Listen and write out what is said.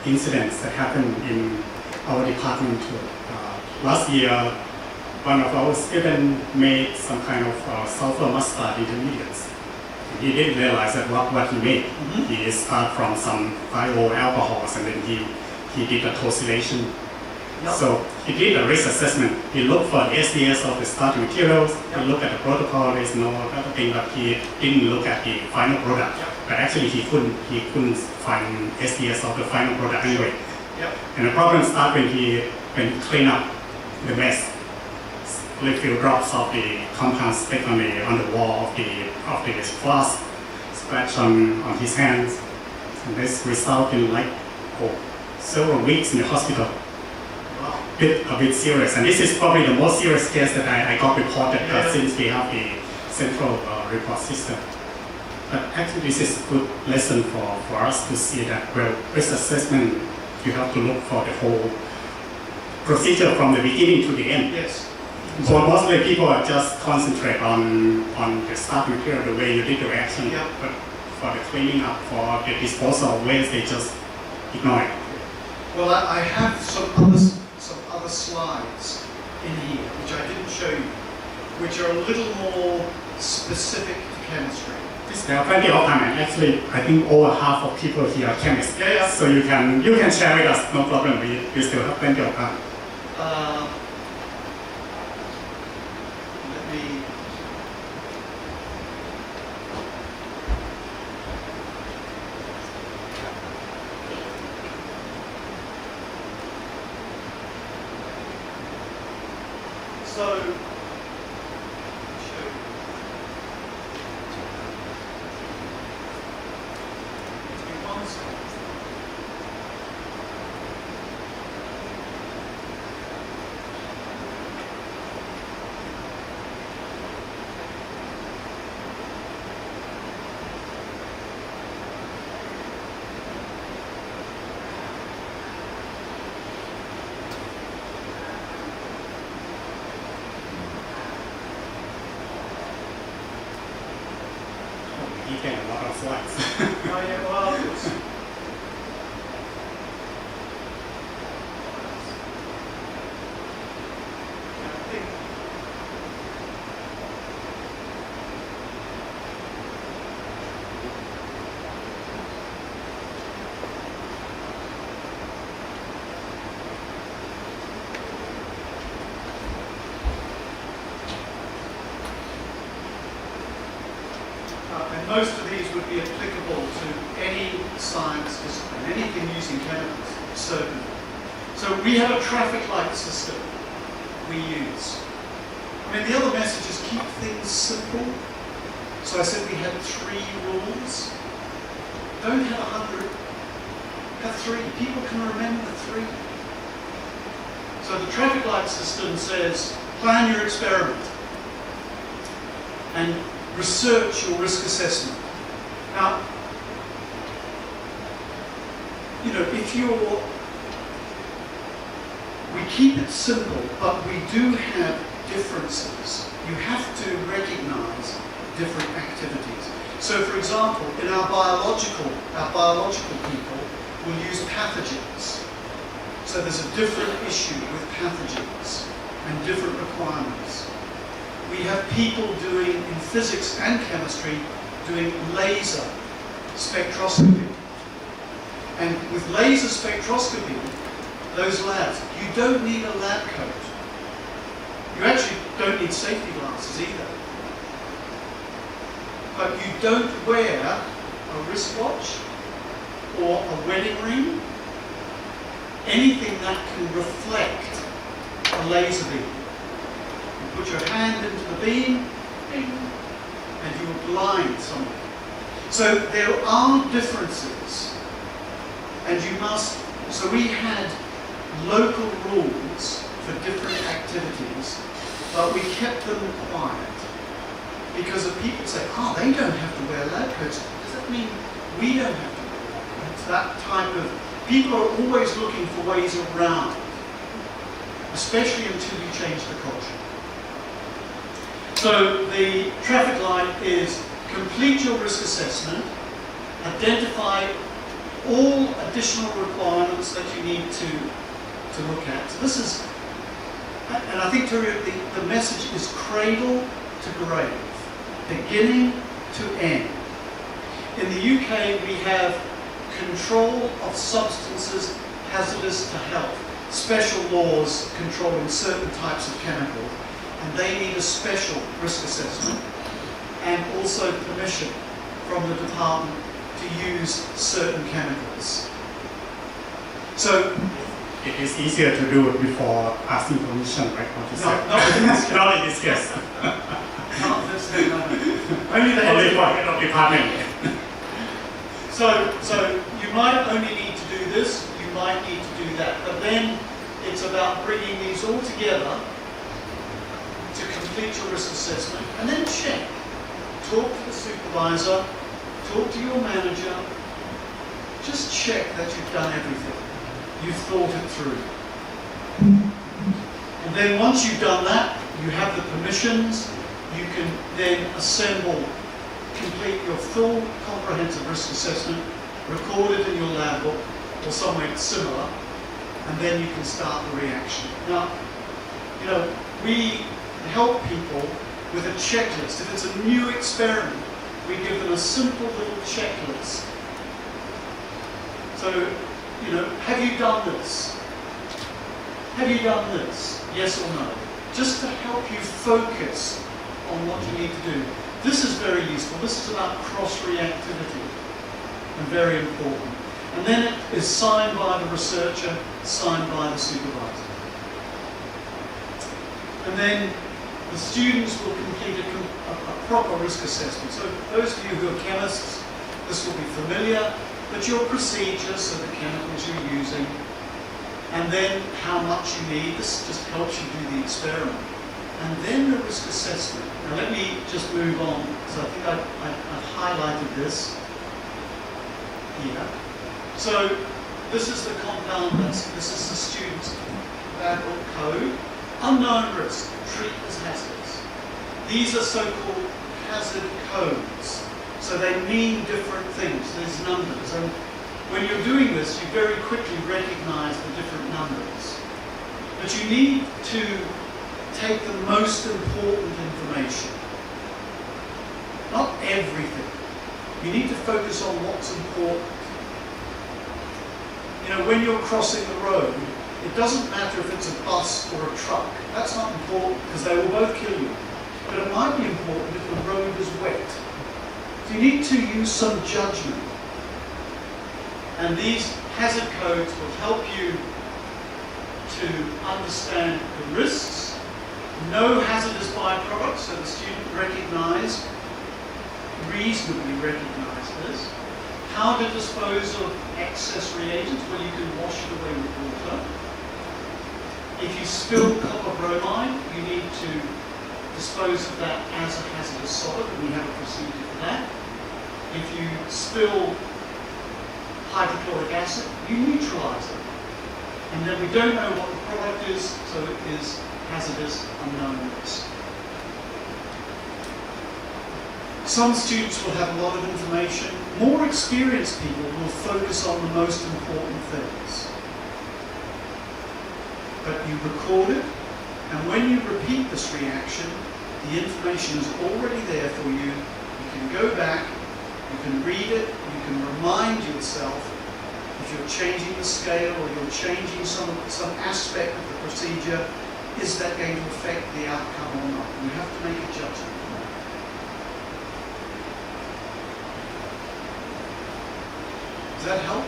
incidents that happened in our department too. Last year, one of our students made some kind of sulfur mustard intermediates. He didn't realize that what he made. He started from some bio alcohols and then he did a tosylation. So he did a risk assessment. He looked for the SDS of the starting materials. He looked at the protocol. There's no other thing, but he didn't look at the final product. But actually, he couldn't find SDS of the final product anyway. And the problem started when he cleaned up the mess. Little drops of the compound stick on the wall of the flask, scratch on his hands, and this resulted in several weeks in the hospital. A bit serious, and this is probably the most serious case that I got reported since we have the central report system. But actually, this is a good lesson for us to see that risk assessment, you have to look for the whole procedure from the beginning to the end. Yes. So mostly people are just concentrate on the start material, the way you did the reaction, but for the cleaning up, for the disposal of waste, they just ignore it. Well, I have some other slides in here, which I didn't show you, which are a little more specific to chemistry. There are plenty of time, and actually, I think over half of people here are chemists. So you can share with us, no problem. We still have plenty of time. You get a lot of slides. Oh yeah, well, it's... And most of these would be applicable to any science discipline, anything using chemicals, certainly. So we have a traffic light system we use. I mean, the other message is keep things simple. So I said we had 3 rules. Don't have 100, have 3. People can remember 3. So the traffic light system says, plan your experiment and research your risk assessment. Now, if we keep it simple, but we do have differences. You have to recognize different activities. So, for example, in our biological people will use pathogens. So there's a different issue with pathogens and different requirements. We have people doing, in physics and chemistry, doing laser spectroscopy. And with laser spectroscopy, those labs, you don't need a lab coat. You actually don't need safety glasses either. But you don't wear a wristwatch or a wedding ring, anything that can reflect a laser beam. Put your hand into the beam, ding, and you will blind someone. So there are differences, and so we had local rules for different activities, but we kept them quiet. Because if people say, they don't have to wear lab coats, does that mean we don't have to wear lab coats? That type of, people are always looking for ways around, especially until you change the culture. So the traffic light is complete your risk assessment, identify all additional requirements that you need to look at. So this is, and I think the message is cradle to grave, beginning to end. In the UK, we have control of substances hazardous to health, special laws controlling certain types of chemicals, and they need a special risk assessment and also permission from the department to use certain chemicals. So it is easier to do it before asking permission, right? What you said. not in this case. Not in this case. Not in this case, no. Only the head of department. So you might only need to do this, you might need to do that, but then it's about bringing these all together to complete your risk assessment and then check. Talk to the supervisor, talk to your manager, just check that you've done everything. You've thought it through. And then once you've done that, you have the permissions, you can then assemble, complete your full comprehensive risk assessment, record it in your lab book or somewhere similar, and then you can start the reaction. Now, you know, we help people with a checklist. If it's a new experiment, we give them a simple little checklist. So, you know, have you done this? Have you done this? Yes or no? Just to help you focus on what you need to do. This is very useful. This is about cross-reactivity and very important. And then it is signed by the researcher, signed by the supervisor. And then the students will complete a proper risk assessment. So those of you who are chemists, this will be familiar, but your procedure, so the chemicals you're using, and then how much you need. This just helps you do the experiment. And then the risk assessment. Now let me just move on, because I think I've highlighted this here. So this is the compound list. This is the student's lab book code. Unknown risk, treat as hazardous. These are so-called hazard codes. So they mean different things. There's numbers. And when you're doing this, you very quickly recognize the different numbers. But you need to take the most important information. Not everything. You need to focus on what's important. You know, when you're crossing the road, it doesn't matter if it's a bus or a truck. That's not important because they will both kill you. But it might be important if the road is wet. So you need to use some judgment. And these hazard codes will help you to understand the risks, know hazardous byproducts, so the student reasonably recognize this. How to dispose of excess reagents? Well, you can wash it away with water. If you spill copper bromide, you need to dispose of that as a hazardous solid, and we have a procedure for that. If you spill hydrochloric acid, you neutralize it. And then we don't know what the product is, so it is hazardous, unknown risk. Some students will have a lot of information. More experienced people will focus on the most important things. But you record it, and when you repeat this reaction, the information is already there for you. You can go back, you can read it, you can remind yourself if you're changing the scale or you're changing some aspect of the procedure, is that going to affect the outcome or not? You have to make a judgment. Does that help?